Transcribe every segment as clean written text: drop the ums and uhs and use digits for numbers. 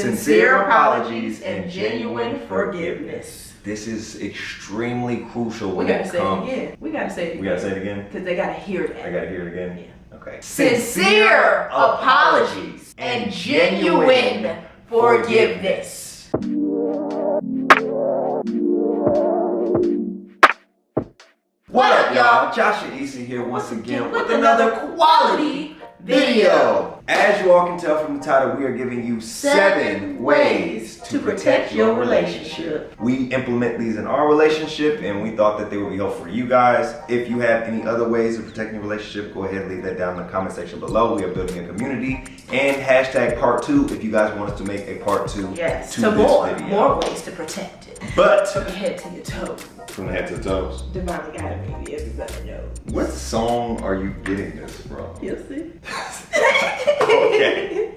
sincere apologies and genuine forgiveness. This is extremely crucial We when gotta it say comes. it again. We gotta say it again. We gotta say it again? Because they gotta hear that. I gotta hear it again? Yeah. Okay. Sincere apologies and genuine forgiveness. What up, y'all? Joshua Issa here once again with another quality video. As you all can tell from the title, we are giving you 7 ways to protect your relationship. We implement these in our relationship and we thought that they would be helpful for you guys. If you have any other ways of protecting your relationship, go ahead and leave that down in the comment section below. We are building a community. And hashtag part 2 if you guys want us to make a part 2 Yes, to so this video. more ways to protect it. But From your head to your toes. from the head to the toes. Divinely guided, baby, everybody knows. What song are you getting this from? You'll see. Okay.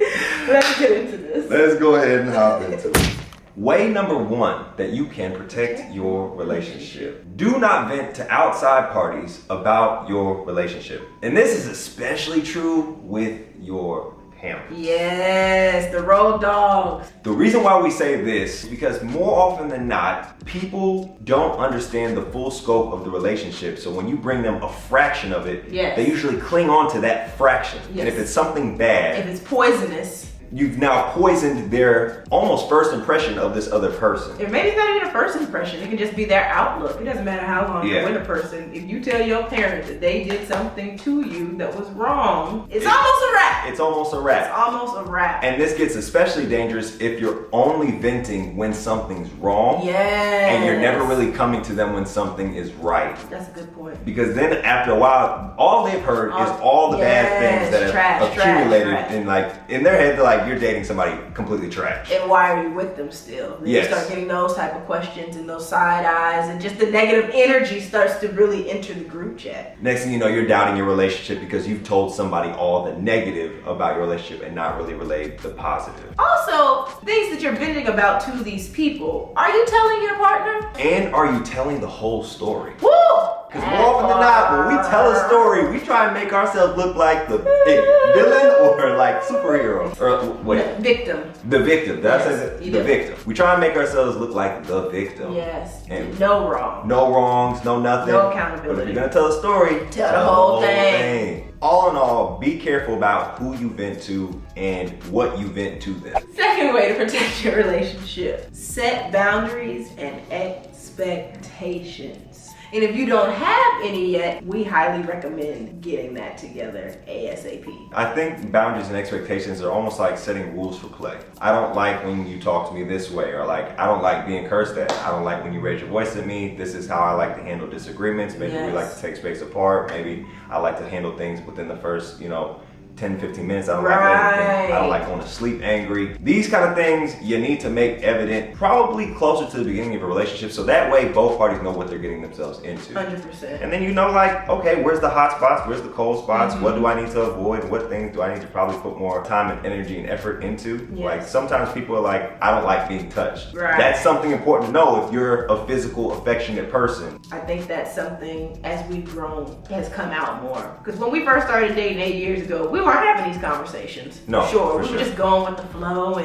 Let's get into this. Let's go ahead and hop into it. Way number 1 that you can protect your relationship. Do not vent to outside parties about your relationship. And this is especially true with your parents. Yes, the road dogs. The reason why we say this is because more often than not, people don't understand the full scope of the relationship. So when you bring them a fraction of it, Yes. they usually cling on to that fraction. Yes. And if it's something bad, If it's poisonous, you've now poisoned their almost first impression of this other person. or maybe it's not even a first impression, it can just be their outlook. It doesn't matter how long Yeah. you're with a person. If you tell your parents that they did something to you that was wrong, it's almost a wrap. It's almost a It's wrap. almost a wrap. And this gets especially dangerous if you're only venting when something's wrong. Yes. And you're never really coming to them when something is right. That's a good point. Because then after a while, all they've heard is all the bad things that have trash, accumulated trash. and like in their head they're like, you're dating somebody completely trash. And why are you with them still? Then Yes. You start getting those type of questions and those side eyes, and just the negative energy starts to really enter the group chat. Next thing you know, you're doubting your relationship because you've told somebody all the negative about your relationship and not really relayed the positive. Also, things that you're venting about to these people, are you telling your partner? And are you telling the whole story? Woo! Because more often than not, when we tell a story, we try and make ourselves look like the villain or like superhero. Or wait, Victim. the victim. That's Yes, you the do. victim. We try and make ourselves look like the victim. Yes. And- No wrong. No wrongs, no nothing. No But if accountability. you're gonna tell a story, Tell the whole thing. All in all, be careful about who you vent to and what you vent to them. Second way to protect your relationship. Set boundaries and expectations. And if you don't have any yet, we highly recommend getting that together ASAP. I think boundaries and expectations are almost like setting rules for play. I don't like when you talk to me this way, or like, I don't like being cursed at. I don't like when you raise your voice at me. This is how I like to handle disagreements. Maybe we Yes. like to take space apart. Maybe I like to handle things within the first, 10, 15 minutes. I don't like anything. I don't like going to sleep angry. These kind of things you need to make evident probably closer to the beginning of a relationship, so that way both parties know what they're getting themselves into. 100%. And then like, okay, where's the hot spots? Where's the cold spots? Mm-hmm. What do I need to avoid? What things do I need to probably put more time and energy and effort into? Yes. Like sometimes people are like, I don't like being touched. Right. That's something important to know if you're a physical, affectionate person. I think that's something, as we've grown, has come out more. Because when we first started dating 8 years ago, we weren't having these conversations. No, for sure. for We sure. were just going with the flow,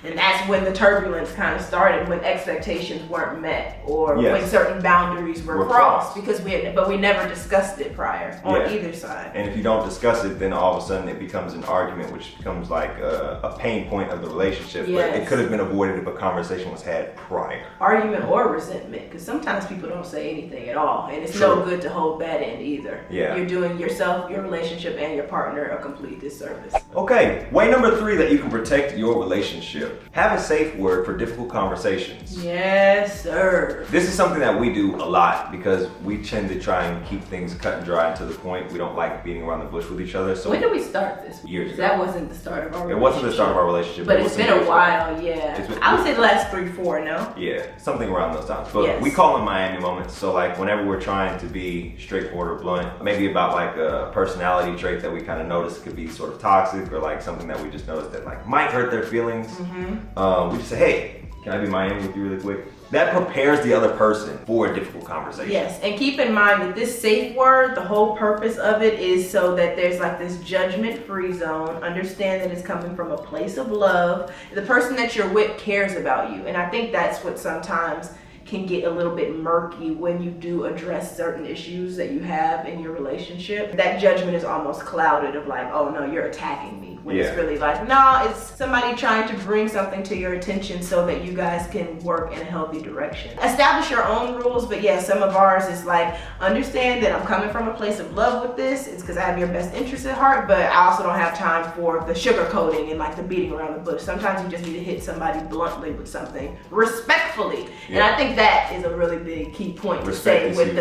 and that's when the turbulence kind of started, when expectations weren't met, or Yes. when certain boundaries were Were crossed, crossed. because we never discussed it prior on Yeah. either side. And if you don't discuss it, then all of a sudden it becomes an argument, which becomes like a pain point of the relationship. But Yes. it could have been avoided if a conversation was had prior. Argument or resentment, because sometimes people don't say anything at all, and it's no True. good to hold that in either. Yeah. You're doing yourself, your relationship, and your partner a complete disservice. Okay, way number 3 that you can protect your relationship. Have a safe word for difficult conversations. Yes, sir. This is something that we do a lot because we tend to try and keep things cut and dry and to the point. We don't like beating around the bush with each other. So When did we start this? Years ago. That wasn't the start of our relationship. it wasn't the start of our relationship. But it it's was been some a years while, yeah. It's been- I would say the last 3-4 now. Yeah, something around those times. But Yes. we call them Miami moments. So like whenever we're trying to be straightforward or blunt, maybe about like a personality trait that we kind of notice could be sort of toxic, or like something that we just noticed that like might hurt their feelings. Mm-hmm. We just say, hey, can I be Miami with you really quick? that prepares the other person for a difficult conversation. Yes, and keep in mind that this safe word, the whole purpose of it is so that there's like this judgment-free zone. Understand that it's coming from a place of love. The person that you're with cares about you. And I think that's what sometimes can get a little bit murky when you do address certain issues that you have in your relationship. That judgment is almost clouded of like, oh no, you're attacking me. When it's really like, no, it's somebody trying to bring something to your attention so that you guys can work in a healthy direction. Establish your own rules, but yeah, some of ours is like, understand that I'm coming from a place of love with this. It's because I have your best interest at heart, but I also don't have time for the sugarcoating and like the beating around the bush. Sometimes you just need to hit somebody bluntly with something, respectfully. And I think that is a really big key point to say with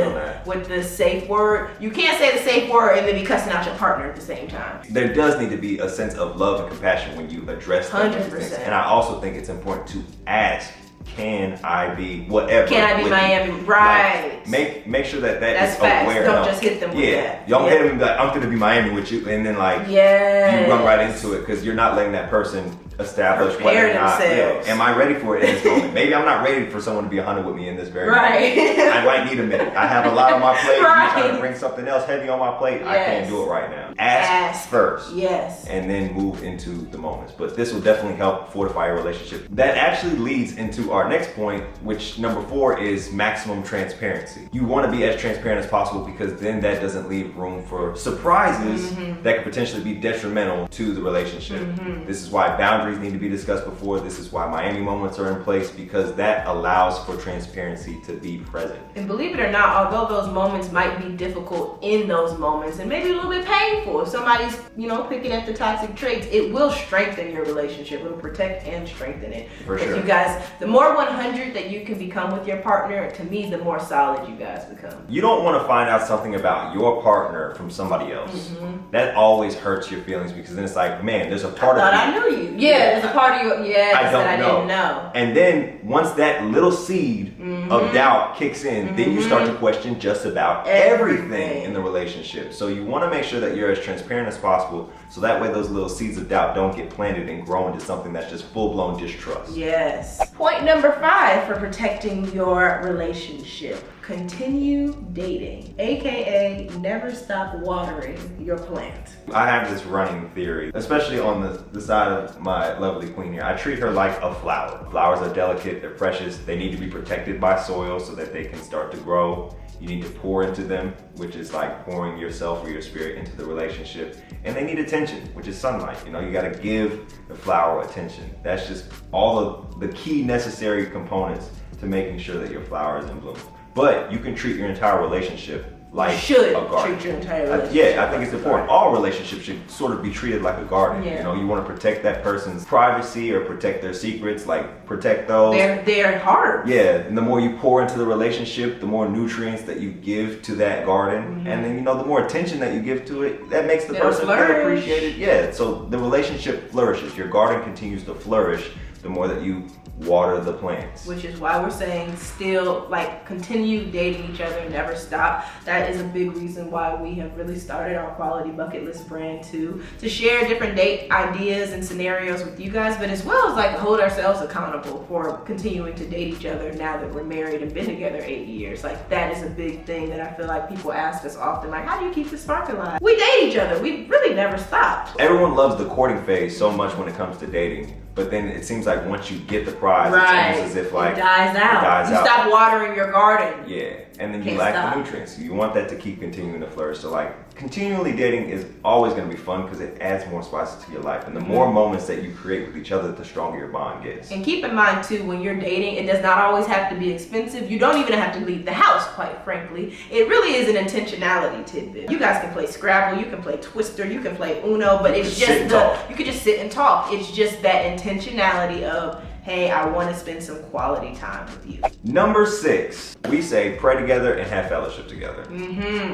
the safe word. You can't say the safe word and then be cussing out your partner at the same time. There does need to be a sense of love and compassion when you address those things. And I also think it's important to ask, can I be whatever? Can I be Miami? Right. Like, make sure that that's is facts. aware. Don't just hit them with that. Don't hit them and be like, I'm gonna be Miami with you, and then like you run right into it because you're not letting that person establish whether or not, am I ready for it in this moment? Maybe I'm not ready for someone to be 100 with me in this very moment. I might need a minute. I have a lot on my plate. You're trying to bring something else heavy on my plate. I can't do it right now. Ask first. Yes. And then move into the moments. But this will definitely help fortify your relationship. That actually leads into our next point, which number 4 is maximum transparency. You want to be as transparent as possible because then that doesn't leave room for surprises that could potentially be detrimental to the relationship. This is why boundaries need to be discussed before. This is why Miami moments are in place, because that allows for transparency to be present. And believe it or not, although those moments might be difficult in those moments and maybe a little bit painful, if somebody's, picking at the toxic traits, it will strengthen your relationship. It'll protect and strengthen it. For sure. You guys, the more 100 that you can become with your partner, to me, the more solid you guys become. You don't want to find out something about your partner from somebody else. That always hurts your feelings because then it's like, man, there's a part of you. I knew you. Yeah, there's a part of you. I didn't know. And then once that little seed of doubt kicks in, then you start to question just about everything in the relationship. So you want to make sure that you're as transparent as possible, so that way those little seeds of doubt don't get planted and grow into something that's just full-blown distrust. Yes. Point number 5 for protecting your relationship. Continue dating, aka never stop watering your plant. I have this running theory, especially on the side of my lovely queen here. I treat her like a flower. Flowers are delicate, they're precious, they need to be protected by soil so that they can start to grow. You need to pour into them, which is like pouring yourself or your spirit into the relationship. And they need attention, which is sunlight. You gotta give the flower attention. That's just all of the key necessary components to making sure that your flower is in bloom. But you can treat your entire relationship like a garden. Treat your entire relationship. I think it's important. All relationships should sort of be treated like a garden. You want to protect that person's privacy or protect their secrets, like protect those. They're hard. Yeah, and the more you pour into the relationship, the more nutrients that you give to that garden. And then, the more attention that you give to it, that makes the person feel appreciated. Yeah, so the relationship flourishes. Your garden continues to flourish the more that you water the plants. Which is why we're saying still, continue dating each other, never stop. That is a big reason why we have really started our Quality Bucket List brand too, to share different date ideas and scenarios with you guys, but as well as hold ourselves accountable for continuing to date each other now that we're married and been together 8 years. That is a big thing that I feel like people ask us often, how do you keep the spark alive? We date each other. We really never stopped. Everyone loves the courting phase so much when it comes to dating. But then it seems like once you get the prize, it's almost as if it dies out. You stop watering your garden. Yeah, and then you lack the nutrients. You want that to keep continuing to flourish. So continually dating is always going to be fun because it adds more spices to your life. And the more moments that you create with each other, the stronger your bond gets. And keep in mind too, when you're dating, it does not always have to be expensive. You don't even have to leave the house, quite frankly. It really is an intentionality tidbit. You guys can play Scrabble, you can play Twister, you can play Uno, but it's just you can just sit and talk. It's just that intentionality of, hey, I want to spend some quality time with you. Number 6, we say pray together and have fellowship together.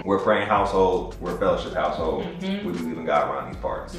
We're a praying household, we're a fellowship household. We believe in God around these parts.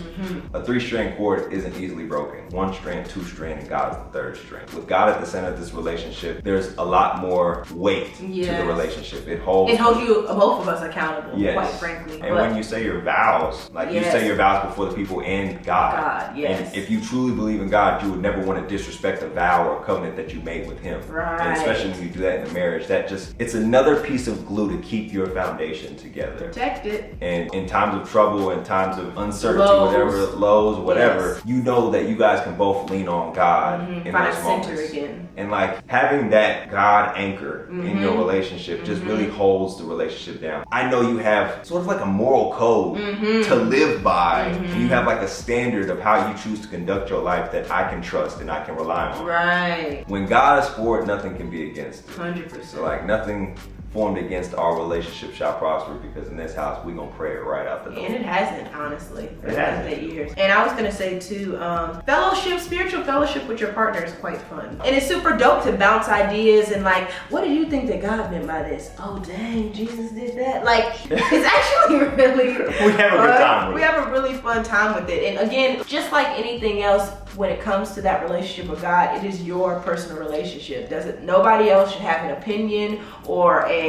A 3-strand cord isn't easily broken. 1 strand, 2 strand, and God is the 3rd strand. With God at the center of this relationship, there's a lot more weight to the relationship. It holds you, both of us, accountable, quite frankly. And when you say your vows, you say your vows before the people and God. And if you truly believe in God, you would never want to disrespect the vow or covenant that you made with him. Right. And especially when you do that in a marriage, it's another piece of glue to keep your foundation together. Protect it. And in times of trouble and times of uncertainty, Lows. whatever, lows, whatever, Yes. you know that you guys can both lean on God in Find those center moments. again. And like having that God anchor in your relationship just really holds the relationship down. I know you have sort of like a moral code to live by. You have like a standard of how you choose to conduct your life that I can trust and I can rely on. Right. When God is for it, nothing can be against it. 100%. So like nothing formed against our relationship shall prosper, because in this house we gonna pray it right out the door. And it hasn't, honestly, for It hasn't. 8 years. And I was gonna say too, spiritual fellowship with your partner is quite fun. And it's super dope to bounce ideas and like, what do you think that God meant by this? Oh dang, Jesus did that. Like, it's actually really We have a good time with We it. have a really fun time with it. And again, just like anything else, when it comes to that relationship with God, it is your personal relationship. Nobody else should have an opinion or a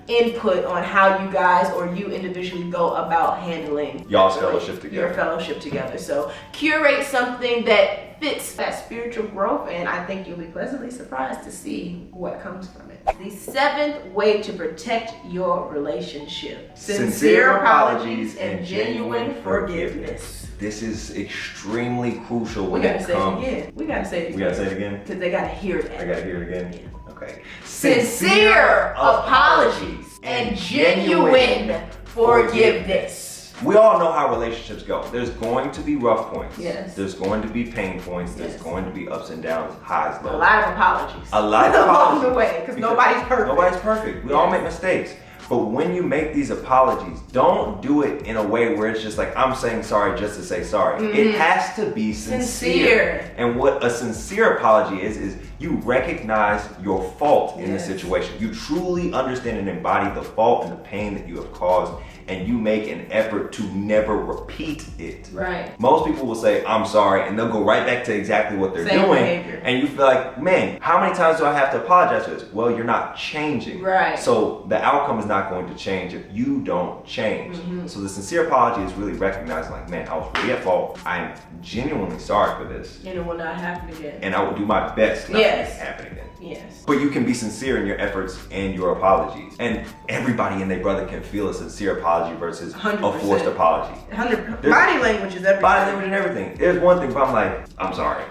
input on how you guys or you individually go about handling Y'all's that fellowship together. Your fellowship together. So curate something that fits that spiritual growth, and I think you'll be pleasantly surprised to see what comes from it. The 7th way to protect your relationship: Sincere apologies and genuine forgiveness. This is extremely crucial We when gotta it say it comes. again. We gotta say it We gotta say again. it again? Because they gotta hear that. I gotta hear it again? Okay. Sincere apologies and genuine forgiveness. We all know how relationships go. There's going to be rough points. Yes. There's going to be pain points. There's Yes. going to be ups and downs, highs, lows. A lot of apologies. A lot of along apologies. the way, because nobody's perfect. Nobody's perfect. We all Yes. make mistakes. But when you make these apologies, don't do it in a way where it's just like, I'm saying sorry just to say sorry. It has to be sincere. And what a sincere apology is you recognize your fault in the Yes. situation. You truly understand and embody the fault and the pain that you have caused, and you make an effort to never repeat it. Right. Most people will say, I'm sorry, and they'll go right back to exactly what they're Same doing. behavior. And you feel like, man, how many times do I have to apologize for this? Well, you're not changing. Right. So the outcome is not going to change if you don't change. So the sincere apology is really recognizing like, man, I was really at fault. I'm genuinely sorry for this. And it will not happen again. And I will do my best not Yes. to make it happen again. Yes. But you can be sincere in your efforts and your apologies. And everybody and their brother can feel a sincere apology versus a 100%. forced apology. 100. There's- Body language is everything. Body language and everything. There's one thing, but I'm like, I'm sorry.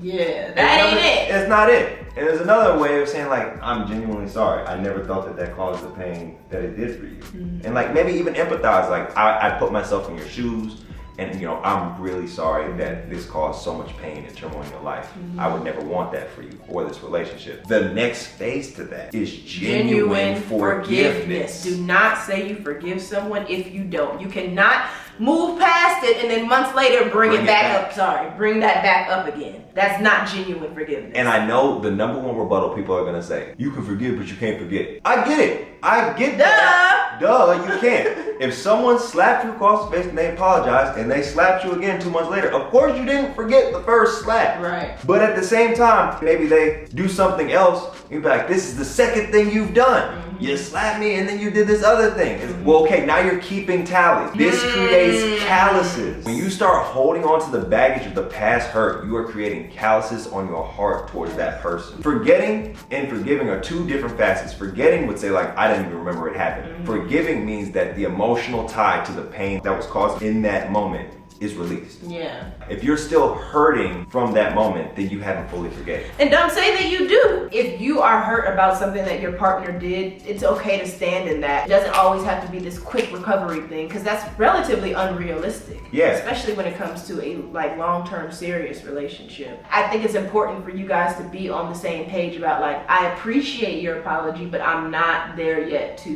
Yeah, that ain't it. It's not it. And there's another way of saying like, I'm genuinely sorry. I never thought that caused the pain that it did for you. And like maybe even empathize. Like I put myself in your shoes, and you know I'm really sorry that this caused so much pain and turmoil in your life. I would never want that for you or this relationship. The next phase to that is genuine forgiveness. Do not say you forgive someone if you don't. You cannot move past it and then months later bring it back up. Sorry, bring that back up again. That's not genuine forgiveness. And I know the number one rebuttal people are gonna say, you can forgive, but you can't forget. I get it. I get that. Duh, you can't. If someone slapped you across the face and they apologized and they slapped you again 2 months later, of course you didn't forget the first slap. Right. But at the same time, maybe they do something else. You'd be like, this is the second thing you've done. You slapped me and then you did this other thing. Well, okay, now you're keeping tally. This creates calluses. When you start holding on to the baggage of the past hurt, you are creating calluses on your heart towards that person. Forgetting and forgiving are two different facets. Forgetting would say like, I didn't even remember it happened. Forgiving means that the emotional tie to the pain that was caused in that moment is released. Yeah. If you're still hurting from that moment, then you haven't fully forgiven. And don't say that you do. If you are hurt about something that your partner did, it's okay to stand in that. It doesn't always have to be this quick recovery thing, because that's relatively unrealistic. Yeah. Especially when it comes to a like long-term serious relationship. I think it's important for you guys to be on the same page about like, I appreciate your apology, but I'm not there yet to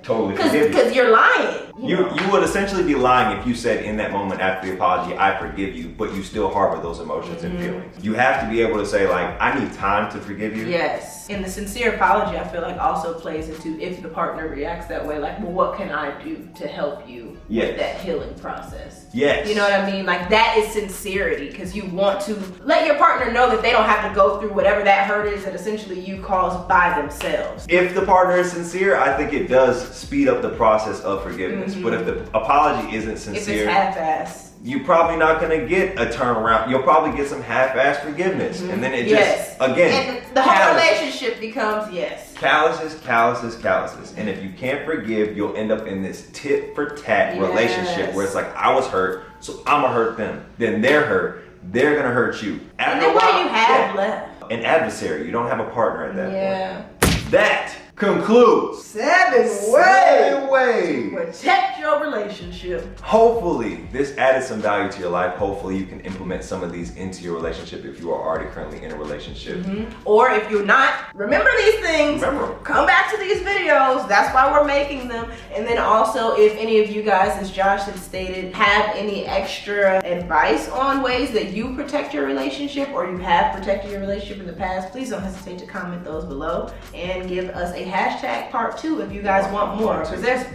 Totally forgive you. because you're lying. You would essentially be lying if you said in that moment after the apology, I forgive you, but you still harbor those emotions and feelings. You have to be able to say like, I need time to forgive you. Yes. And the sincere apology, I feel like, also plays into if the partner reacts that way, like, well, what can I do to help you with that healing process? Yes. You know what I mean? Like, that is sincerity, because you want to let your partner know that they don't have to go through whatever that hurt is that essentially you caused by themselves. If the partner is sincere, I think it does speed up the process of forgiveness. But if the apology isn't If sincere, it's half-assed. you're probably not gonna get a turnaround. You'll probably get some half-ass forgiveness, and then it just again and the whole relationship becomes calluses. And if you can't forgive, you'll end up in this tit for tat relationship where it's like, I was hurt, so I'm gonna hurt them. Then they're hurt, they're gonna hurt you. And then what do you have left? An adversary. You don't have a partner at that point. That concludes 7 ways to protect your relationship. Hopefully this added some value to your life. Hopefully you can implement some of these into your relationship if you are already currently in a relationship. Or if you're not, remember these things. Come back to these videos. That's why we're making them. And then also, if any of you guys, as Josh had stated, have any extra advice on ways that you protect your relationship or you have protected your relationship in the past, please don't hesitate to comment those below and give us a hashtag part 2 if you guys want more, because there's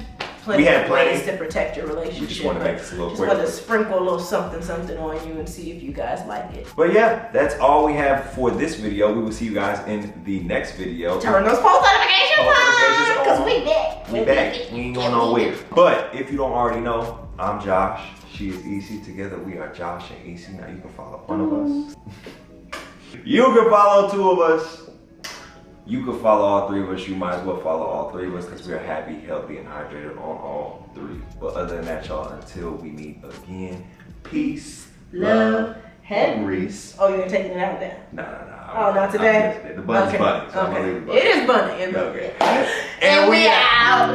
plenty of ways to protect your relationship. We just want to make this a little quick. Just want to sprinkle a little something on you and see if you guys like it. But yeah, that's all we have for this video. We will see you guys in the next video. Turn those post notifications on, because we back. We back. We ain't going nowhere. But if you don't already know, I'm Josh. She is EC. Together we are Josh and EC. Now you can follow one of us. You can follow 2 of us. You can follow all 3 of us. You might as well follow all 3 of us because we are happy, healthy, and hydrated on all 3. But other than that, y'all, until we meet again, peace, love, and grease. Oh, you're taking it out there? No. Oh, not today? The bunny's bunny. So I'm gonna leave the bunny. It is bunny. Okay. And we out.